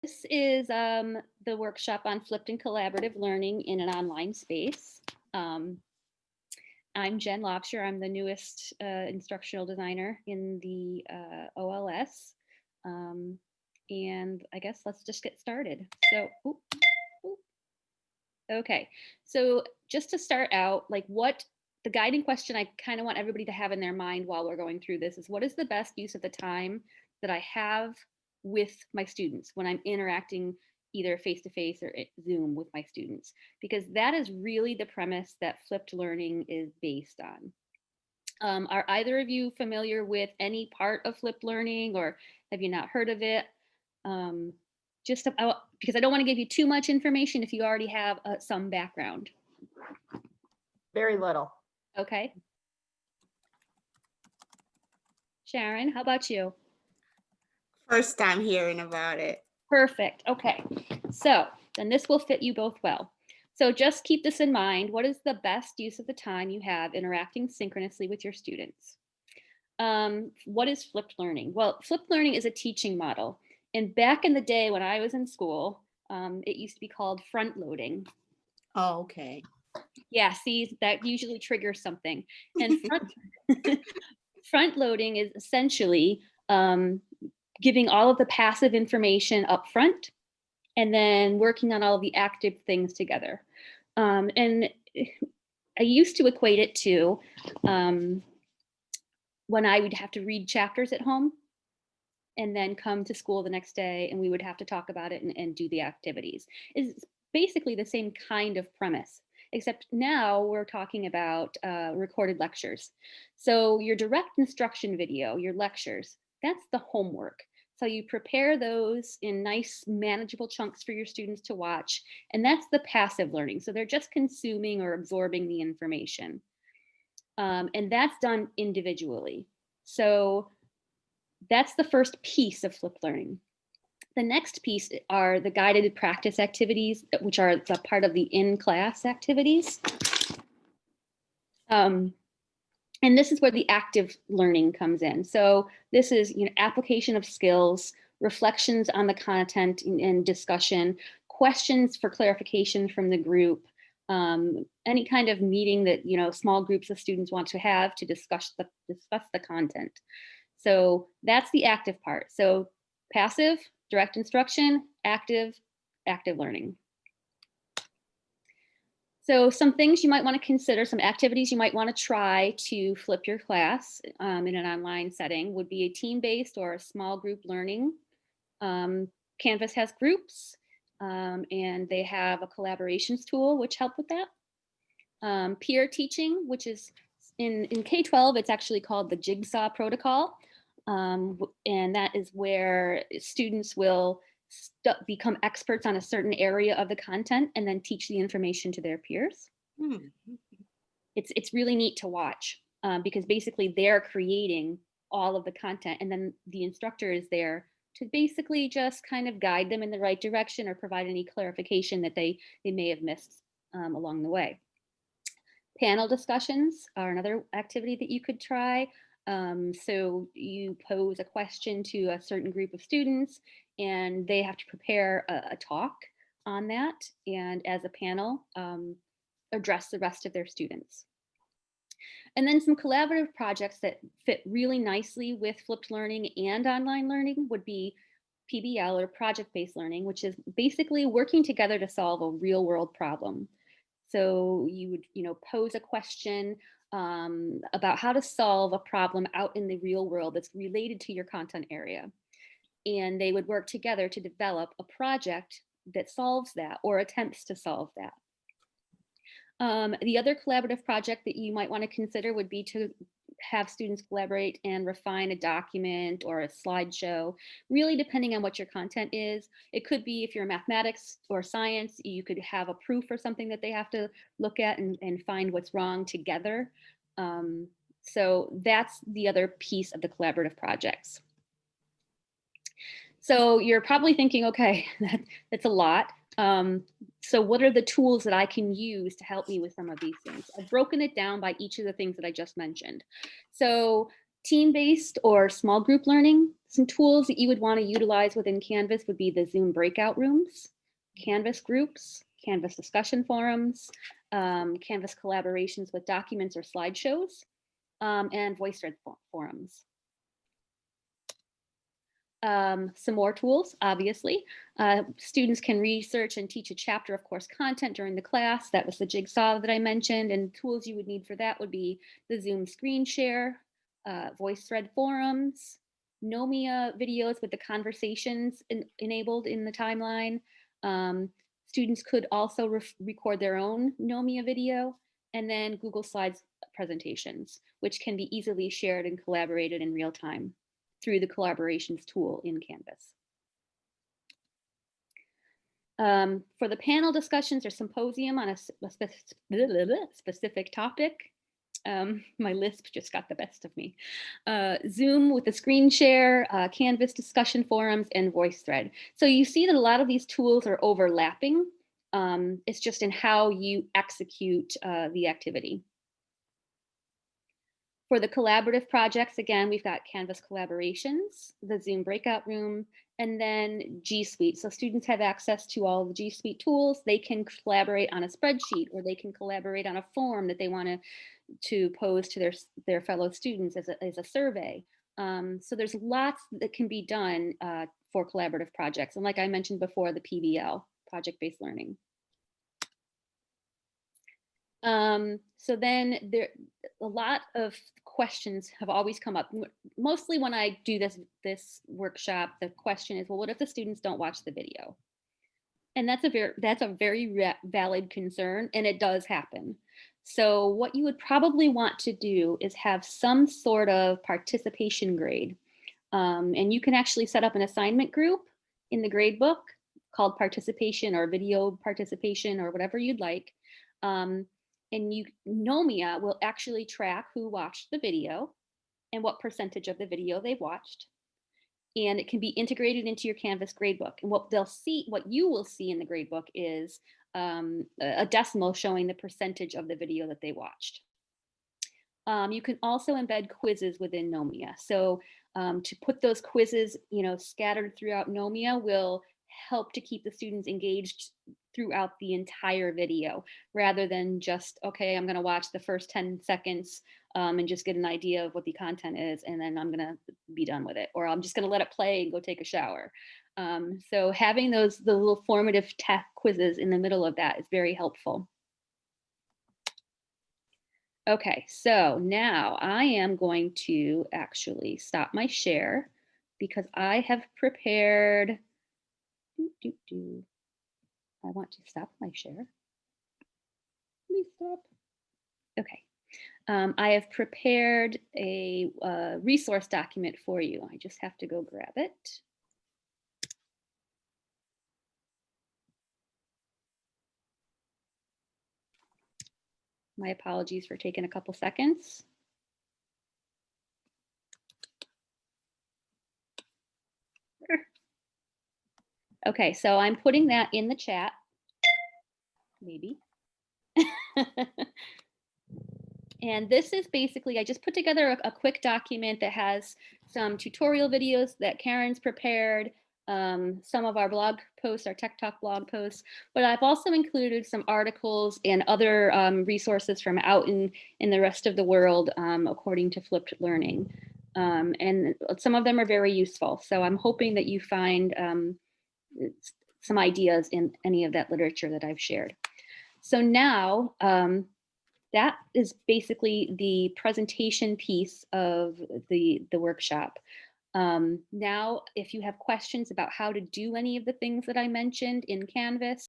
This is the workshop on flipped and collaborative learning in an online space. Um, I'm Jen Lobsher. I'm the newest instructional designer in the OLS. Um, and I guess let's just get started. Oop. Okay. So just to start out, like what the guiding question I kind of want everybody to have in their mind while we're going through this is, what is the best use of the time that I have with my students when I'm interacting either face to face or Zoom with my students? Because that is really the premise that flipped learning is based on. Are either of you familiar with any part of flipped learning, or have you not heard of it? Um, because I don't want to give you too much information if you already have some background. Very little. Okay. Sharon, how about you? First time hearing about it. Perfect. Okay. So then this will fit you both well. So just keep this in mind. What is the best use of the time you have interacting synchronously with your students? What is flipped learning? Well, flipped learning is a teaching model. And back in the day when I was in school, it used to be called front loading. Oh, okay. Yeah, see, that usually triggers something. And front loading is essentially giving all of the passive information up front and then working on all of the active things together. And I used to equate it to when I would have to read chapters at home and then come to school the next day and we would have to talk about it and do the activities. It's basically the same kind of premise, except now we're talking about recorded lectures. So your direct instruction video, your lectures, that's the homework. So you prepare those in nice manageable chunks for your students to watch. And that's the passive learning. So they're just consuming or absorbing the information. And that's done individually. So that's the first piece of flipped learning. The next piece are the guided practice activities, which are the part of the in-class activities. And this is where the active learning comes in. So this is, application of skills, reflections on the content and discussion, questions for clarification from the group, any kind of meeting that small groups of students want to have to discuss the content. So that's the active part. So passive, direct instruction, active learning. So some things you might want to consider, some activities you might want to try to flip your class in an online setting would be a team-based or a small group learning. Canvas has groups and they have a collaborations tool which help with that. Peer teaching, which is in K-12, it's actually called the Jigsaw Protocol. And that is where students will become experts on a certain area of the content and then teach the information to their peers. It's really neat to watch because basically they're creating all of the content and then the instructor is there to basically just kind of guide them in the right direction or provide any clarification that they may have missed along the way. Panel discussions are another activity that you could try. So you pose a question to a certain group of students and they have to prepare a talk on that and as a panel address the rest of their students. And then some collaborative projects that fit really nicely with flipped learning and online learning would be PBL or project-based learning, which is basically working together to solve a real world problem. So you would, pose a question about how to solve a problem out in the real world that's related to your content area. And they would work together to develop a project that solves that or attempts to solve that. The other collaborative project that you might want to consider would be to have students collaborate and refine a document or a slideshow, really depending on what your content is. It could be if you're mathematics or science, you could have a proof or something that they have to look at and find what's wrong together. So that's the other piece of the collaborative projects. So you're probably thinking, okay, that's a lot. So what are the tools that I can use to help me with some of these things? I've broken it down by each of the things that I just mentioned. So Team-based or small group learning, some tools that you would want to utilize within Canvas would be the Zoom breakout rooms, Canvas groups, Canvas discussion forums, Canvas collaborations with documents or slideshows, and VoiceThread forums. Some more tools, obviously. Students can research and teach a chapter of course content during the class. That was the jigsaw that I mentioned. And tools you would need for that would be the Zoom screen share, VoiceThread forums, Nomia videos with the conversations enabled in the timeline. Students could also record their own Nomia video, and then Google Slides presentations, which can be easily shared and collaborated in real time through the collaborations tool in Canvas. For the panel discussions or symposium on a specific topic, my lisp just got the best of me. Zoom with the screen share, Canvas discussion forums, and VoiceThread. So you see that a lot of these tools are overlapping. It's just in how you execute the activity. For the collaborative projects, again, we've got Canvas collaborations, the Zoom breakout room, and then G Suite. So students have access to all the G Suite tools. They can collaborate on a spreadsheet, or they can collaborate on a form that they want to pose to their fellow students as a survey. So there's lots that can be done for collaborative projects. And like I mentioned before, the PBL, project-based learning. So then a lot of questions have always come up. Mostly when I do this workshop, the question is, well, what if the students don't watch the video? And that's a very valid concern, and it does happen. So what you would probably want to do is have some sort of participation grade. And you can actually set up an assignment group in the grade book called participation or video participation or whatever you'd like. And Nomia will actually track who watched the video and what percentage of the video they watched. And it can be integrated into your Canvas gradebook. And what you will see in the gradebook is a decimal showing the percentage of the video that they watched. You can also embed quizzes within Nomia. So to put those quizzes, scattered throughout Nomia will help to keep the students engaged throughout the entire video, rather than just, okay, I'm going to watch the first 10 seconds and just get an idea of what the content is, and then I'm going to be done with it, or I'm just going to let it play and go take a shower. So having the little formative tech quizzes in the middle of that is very helpful. Okay, so now I am going to actually stop my share because I have prepared. I want to stop my share. Please stop. Okay. I have prepared a resource document for you. I just have to go grab it. My apologies for taking a couple seconds. Okay, so I'm putting that in the chat, maybe. And this is basically, I just put together a quick document that has some tutorial videos that Karen's prepared, some of our blog posts, our Tech Talk blog posts, but I've also included some articles and other resources from out in the rest of the world according to flipped learning. And some of them are very useful. So I'm hoping that you find some ideas in any of that literature that I've shared. So now, that is basically the presentation piece of the workshop. Now, if you have questions about how to do any of the things that I mentioned in Canvas,